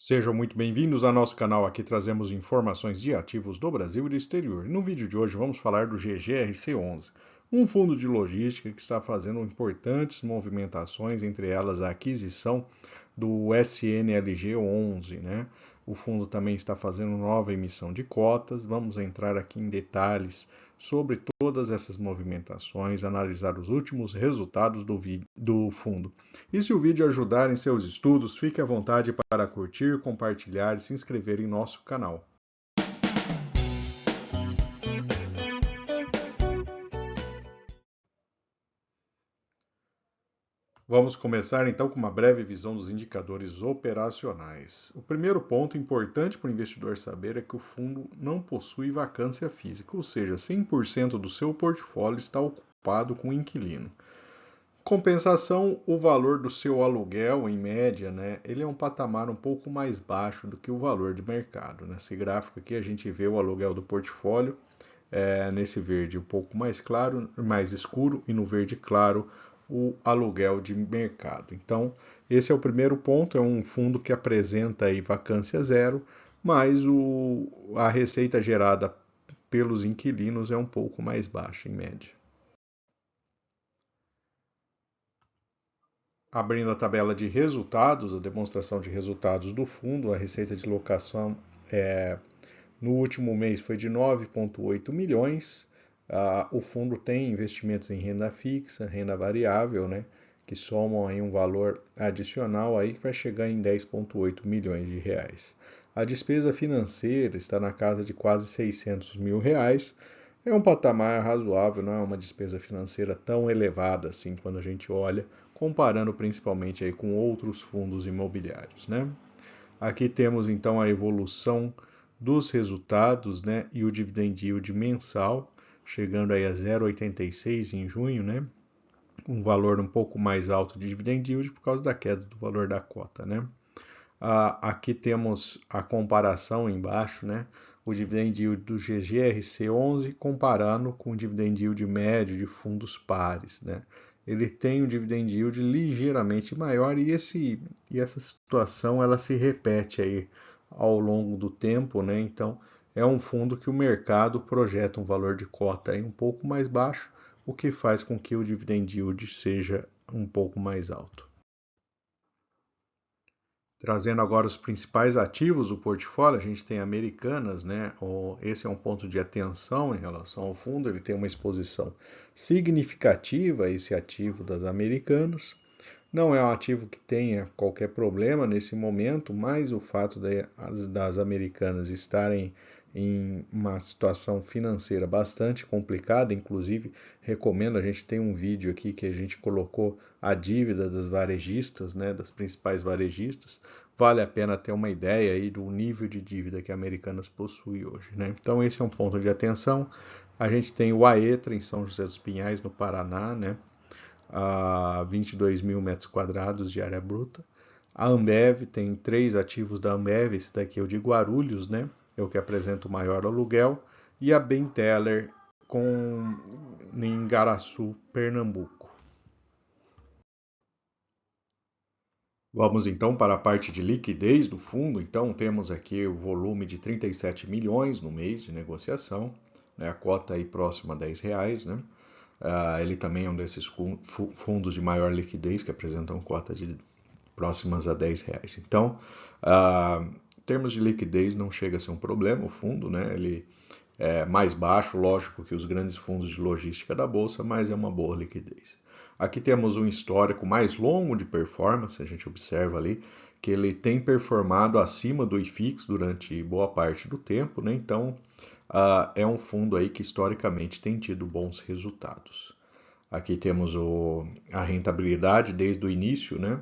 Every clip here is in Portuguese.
Sejam muito bem-vindos ao nosso canal. Aqui trazemos informações de ativos do Brasil e do exterior. No vídeo de hoje vamos falar do GGRC11, um fundo de logística que está fazendo importantes movimentações, entre elas a aquisição do SNLG11, né? O fundo também está fazendo nova emissão de cotas. Vamos entrar aqui em detalhes sobre todas essas movimentações, analisar os últimos resultados do fundo. E se o vídeo ajudar em seus estudos, fique à vontade para curtir, compartilhar e se inscrever em nosso canal. Vamos começar então com uma breve visão dos indicadores operacionais. O primeiro ponto importante para o investidor saber é que o fundo não possui vacância física, ou seja, 100% do seu portfólio está ocupado com o inquilino. Compensação, o valor do seu aluguel, em média, né, ele é um patamar um pouco mais baixo do que o valor de mercado. Nesse gráfico aqui a gente vê o aluguel do portfólio, nesse verde um pouco mais claro, mais escuro, e no verde claro o aluguel de mercado. Então, esse é o primeiro ponto, é um fundo que apresenta aí vacância zero, mas a receita gerada pelos inquilinos é um pouco mais baixa, em média. Abrindo a tabela de resultados, a demonstração de resultados do fundo, a receita de locação no último mês foi de 9,8 milhões. O fundo tem investimentos em renda fixa, renda variável, né, que somam aí um valor adicional aí que vai chegar em 10,8 milhões de reais. A despesa financeira está na casa de quase 600 mil reais. É um patamar razoável, não é uma despesa financeira tão elevada assim quando a gente olha, comparando principalmente aí com outros fundos imobiliários, né? Aqui temos então a evolução dos resultados, né, e o dividend yield mensal, chegando aí a 0,86 em junho, né? Um valor um pouco mais alto de dividend yield por causa da queda do valor da cota, né? Aqui temos a comparação embaixo, né? O dividend yield do GGRC11 comparando com o dividend yield médio de fundos pares, né? Ele tem um dividend yield ligeiramente maior e essa situação ela se repete aí ao longo do tempo, né? Então é um fundo que o mercado projeta um valor de cota aí um pouco mais baixo, o que faz com que o dividend yield seja um pouco mais alto. Trazendo agora os principais ativos do portfólio, a gente tem Americanas, né? Esse é um ponto de atenção em relação ao fundo, ele tem uma exposição significativa a esse ativo das Americanas. Não é um ativo que tenha qualquer problema nesse momento, mas o fato das Americanas estarem em uma situação financeira bastante complicada, inclusive recomendo, a gente tem um vídeo aqui que a gente colocou a dívida das varejistas, né, das principais varejistas, vale a pena ter uma ideia aí do nível de dívida que a Americanas possui hoje, né? Então esse é um ponto de atenção. A gente tem o Aetra em São José dos Pinhais, no Paraná, né? A 22 mil metros quadrados de área bruta. A Ambev tem 3 ativos da Ambev, esse daqui é o de Guarulhos, né? É o que apresenta o maior aluguel. E a Benteler em Garaçu, Pernambuco. Vamos então para a parte de liquidez do fundo. Então temos aqui o volume de 37 milhões no mês de negociação, né? A cota aí próxima a R$ 10, né? Ele também é um desses fundos de maior liquidez que apresentam cota de próximas a R$ 10. Então, em termos de liquidez, não chega a ser um problema o fundo, né? Ele é mais baixo, lógico, que os grandes fundos de logística da Bolsa, mas é uma boa liquidez. Aqui temos um histórico mais longo de performance, a gente observa ali que ele tem performado acima do IFIX durante boa parte do tempo, né? Então, é um fundo aí que historicamente tem tido bons resultados. Aqui temos a rentabilidade desde o início, né?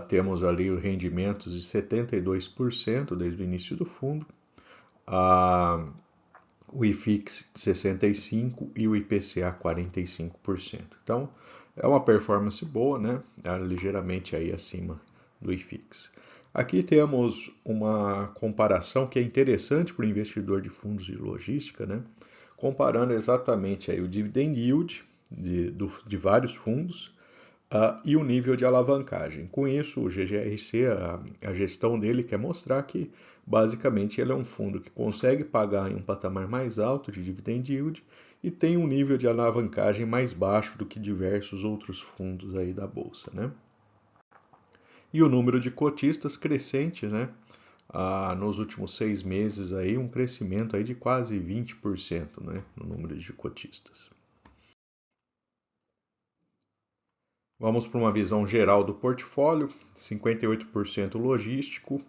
Temos ali os rendimentos de 72% desde o início do fundo. O IFIX 65% e o IPCA 45%. Então, é uma performance boa, né? Ligeiramente aí acima do IFIX. Aqui temos uma comparação que é interessante para o investidor de fundos de logística, né? Comparando exatamente aí o dividend yield de vários fundos e o nível de alavancagem. Com isso, o GGRC, a gestão dele quer mostrar que, basicamente, ele é um fundo que consegue pagar em um patamar mais alto de dividend yield e tem um nível de alavancagem mais baixo do que diversos outros fundos aí da Bolsa, né? E o número de cotistas crescente, né? Nos últimos 6 meses, aí, um crescimento aí de quase 20%, né? No número de cotistas. Vamos para uma visão geral do portfólio: 58% logístico,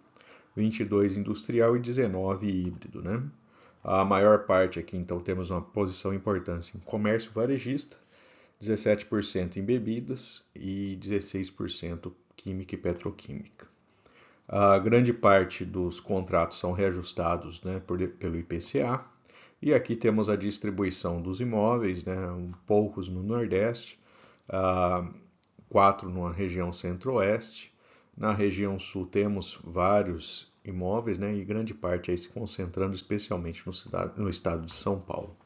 22% industrial e 19% híbrido, né? A maior parte aqui, então, temos uma posição importante em comércio varejista, 17% em bebidas e 16% química e petroquímica. A grande parte dos contratos são reajustados, né, pelo IPCA. E aqui temos a distribuição dos imóveis, né, poucos no Nordeste, 4 na região Centro-Oeste. Na região Sul temos vários imóveis, né, e grande parte aí se concentrando especialmente no estado de São Paulo.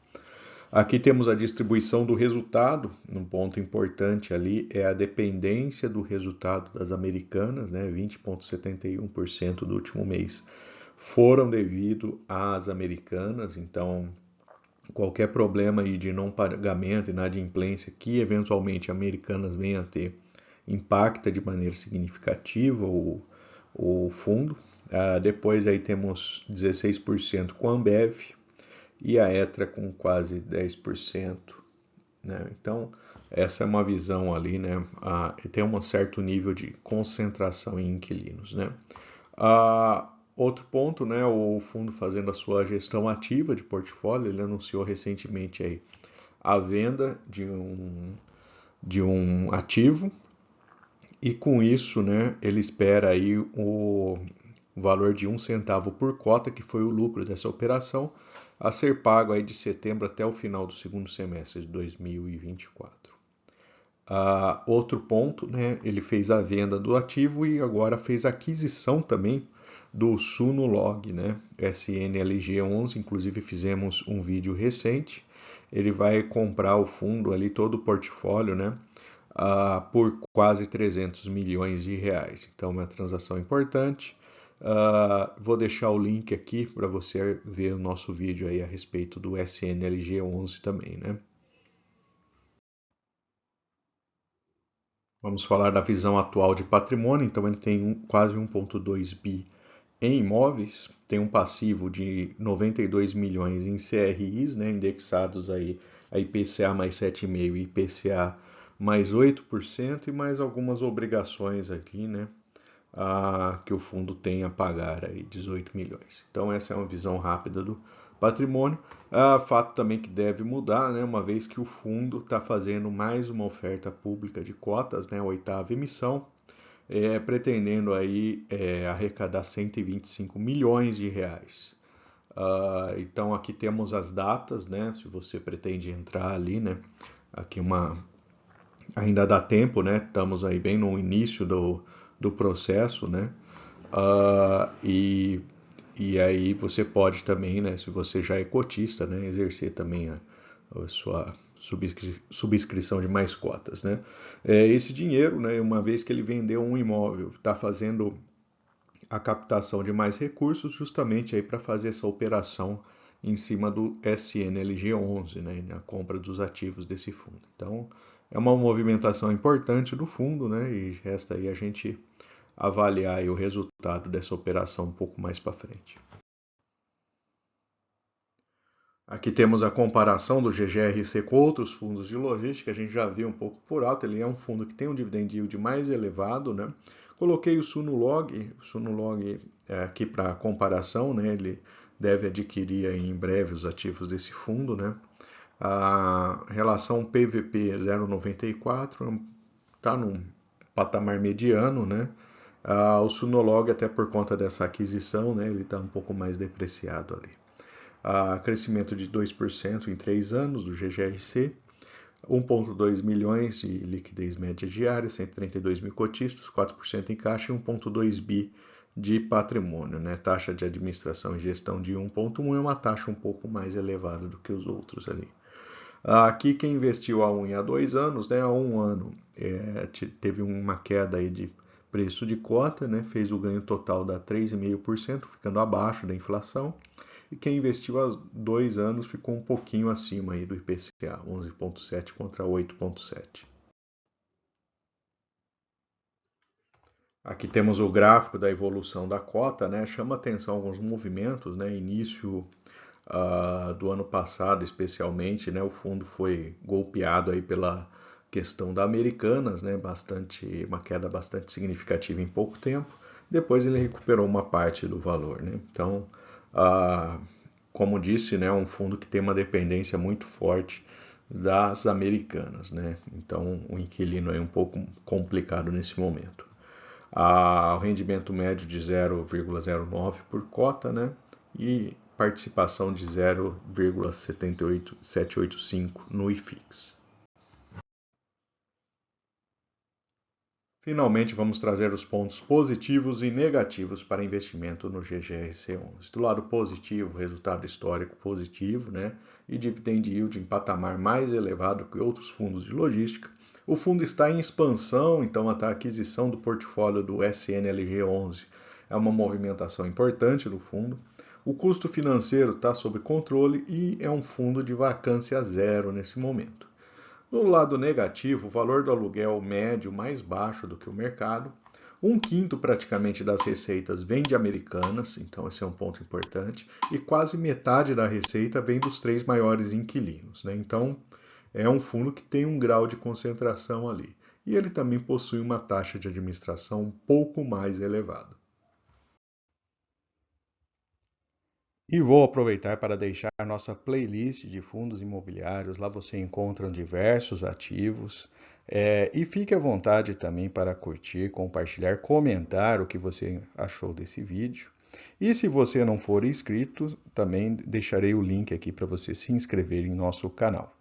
Aqui temos a distribuição do resultado. Um ponto importante ali é a dependência do resultado das americanas, né? 20,71% do último mês foram devido às americanas. Então, qualquer problema aí de não pagamento, inadimplência que eventualmente americanas venham a ter, impacta de maneira significativa o fundo. Depois aí temos 16% com a Ambev, e a Etra com quase 10%. Né? Então, essa é uma visão ali, né? Tem um certo nível de concentração em inquilinos. Né? Outro ponto, né? O fundo fazendo a sua gestão ativa de portfólio, ele anunciou recentemente aí a venda de um ativo, e com isso, né, ele espera aí o valor de 1 centavo por cota, que foi o lucro dessa operação, a ser pago aí de setembro até o final do segundo semestre de 2024. Outro ponto, né, ele fez a venda do ativo e agora fez a aquisição também do Sunulog, né, SNLG11, inclusive fizemos um vídeo recente. Ele vai comprar o fundo ali, todo o portfólio, né, por quase 300 milhões de reais. Então, uma transação importante. Vou deixar o link aqui para você ver o nosso vídeo aí a respeito do SNLG11 também, né? Vamos falar da visão atual de patrimônio. Então, ele tem quase 1,2 bi em imóveis, tem um passivo de 92 milhões em CRIs, né, indexados aí a IPCA mais 7,5% e IPCA mais 8%, e mais algumas obrigações aqui, né, que o fundo tem a pagar aí, 18 milhões. Então essa é uma visão rápida do patrimônio. Fato também que deve mudar, né, uma vez que o fundo está fazendo mais uma oferta pública de cotas, né, a 8ª emissão, pretendendo aí arrecadar 125 milhões de reais. Então aqui temos as datas, né? Se você pretende entrar ali, né? Aqui ainda dá tempo, né? Estamos aí bem no início do processo, né? E aí você pode também, né? Se você já é cotista, né? Exercer também a sua subscrição de mais cotas, né? Esse dinheiro, né? Uma vez que ele vendeu um imóvel, está fazendo a captação de mais recursos, justamente aí para fazer essa operação em cima do SNLG11, né, na compra dos ativos desse fundo. Então, é uma movimentação importante do fundo, né, e resta aí a gente avaliar aí o resultado dessa operação um pouco mais para frente. Aqui temos a comparação do GGRC com outros fundos de logística. A gente já viu um pouco por alto, ele é um fundo que tem um dividend yield mais elevado, né? Coloquei o Sunulog aqui para comparação, né? Ele deve adquirir aí em breve os ativos desse fundo, né? A relação PVP 0,94 está num patamar mediano, né? O Sunulog, até por conta dessa aquisição, né? Ele está um pouco mais depreciado ali. Crescimento de 2% em 3 anos do GGRC, 1,2 milhões de liquidez média diária, 132 mil cotistas, 4% em caixa e 1,2 bi de patrimônio. Né? Taxa de administração e gestão de 1,1 é uma taxa um pouco mais elevada do que os outros ali. Aqui quem investiu há 1 e há 2 anos, né, há 1 ano teve uma queda aí de preço de cota, né, fez o ganho total da 3,5%, ficando abaixo da inflação. E quem investiu há 2 anos ficou um pouquinho acima aí do IPCA, 11,7 contra 8,7. Aqui temos o gráfico da evolução da cota, né? Chama atenção alguns movimentos, né? Início do ano passado, especialmente, né? O fundo foi golpeado aí pela questão da Americanas, né? Uma queda bastante significativa em pouco tempo. Depois ele recuperou uma parte do valor, né? Então, como disse, né? Um fundo que tem uma dependência muito forte das Americanas, né? Então, o inquilino é um pouco complicado nesse momento. O rendimento médio de 0,09 por cota, né? E participação de 0,785 no IFIX. Finalmente, vamos trazer os pontos positivos e negativos para investimento no GGRC11. Do lado positivo, resultado histórico positivo, né? E dividend yield em patamar mais elevado que outros fundos de logística. O fundo está em expansão, então a aquisição do portfólio do SNLG11 é uma movimentação importante do fundo. O custo financeiro está sob controle e é um fundo de vacância zero nesse momento. No lado negativo, o valor do aluguel médio mais baixo do que o mercado. 1/5 praticamente das receitas vem de Americanas, então esse é um ponto importante, e quase metade da receita vem dos 3 maiores inquilinos, né? Então é um fundo que tem um grau de concentração ali. E ele também possui uma taxa de administração um pouco mais elevada. E vou aproveitar para deixar a nossa playlist de fundos imobiliários. Lá você encontra diversos ativos. E fique à vontade também para curtir, compartilhar, comentar o que você achou desse vídeo. E se você não for inscrito, também deixarei o link aqui para você se inscrever em nosso canal.